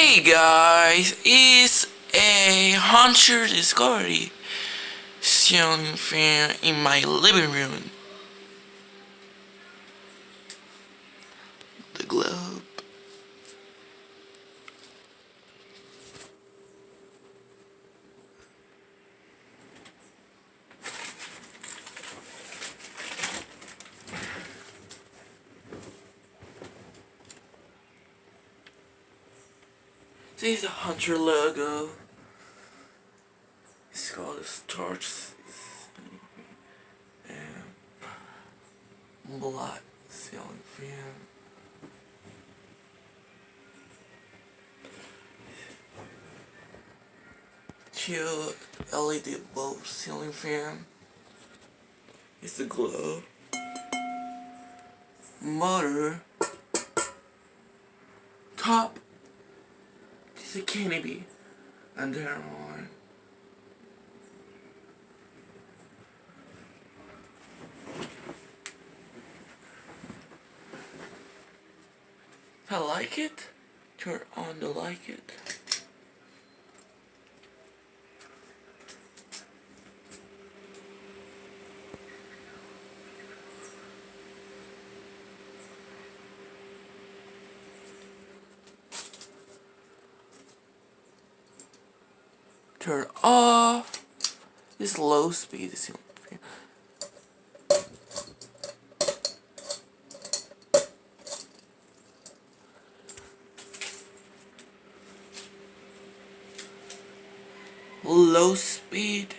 Hey guys, it's a Hunter Discovery ceiling fan in my living room. The globe. This is the Hunter logo. It's called the Stars and Black ceiling fan. Two LED bulb ceiling fan. It's the globe. Motor. Top. It's a canopy. And then on. I like it. Turn on the like it. Turn off. This low speed is low speed.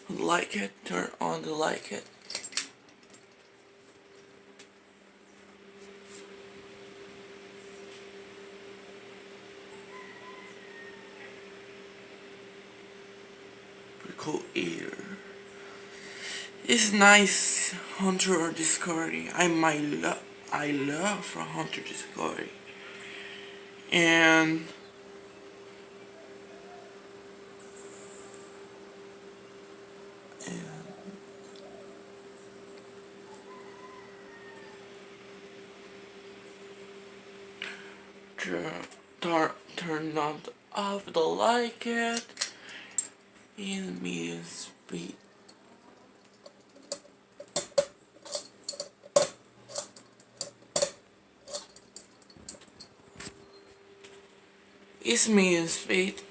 Like it, turn on the like it. Pretty cool ear. It's nice Hunter Discovery. I love for Hunter Discovery. And turn on off the like it in medium speed. It's medium speed.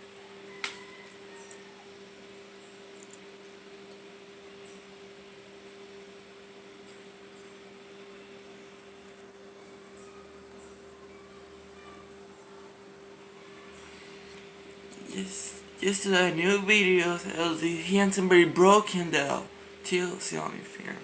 Just a new videos of the Hansenberry broken down till ceiling fan.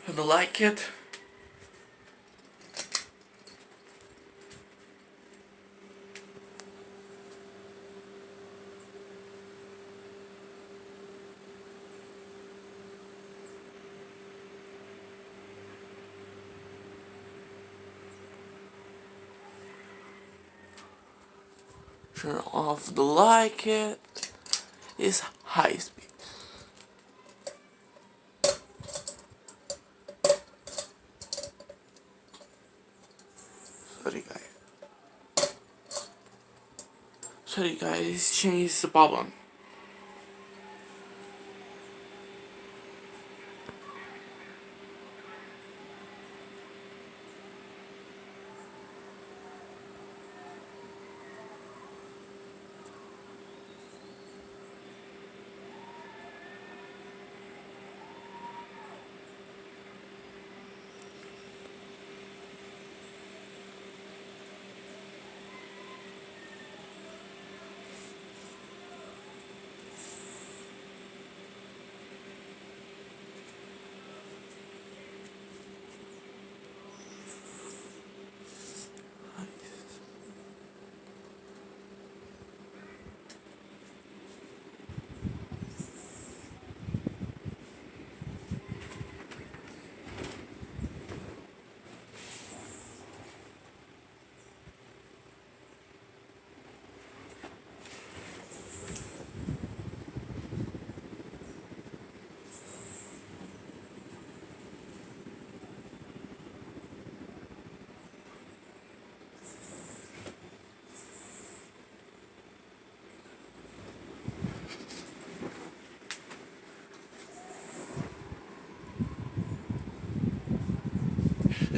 Do you like it? Turn off the like it. It's high speed. Sorry guys, change the problem.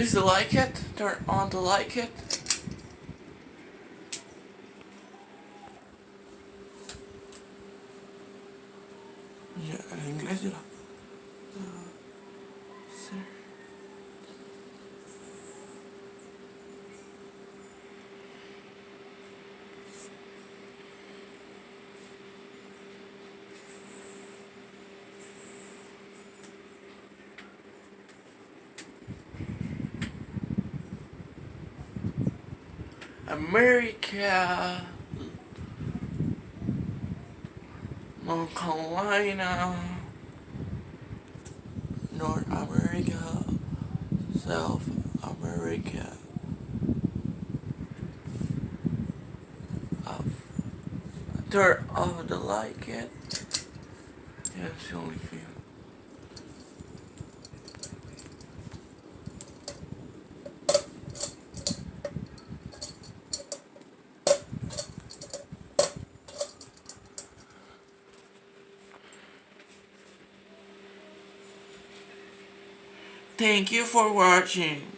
Please like it. Turn on to like it. Ya, en inglés ya. America, North Carolina, North America, South America. Uh, Turn off the like it. Yeah, it's the only thing. Thank you for watching.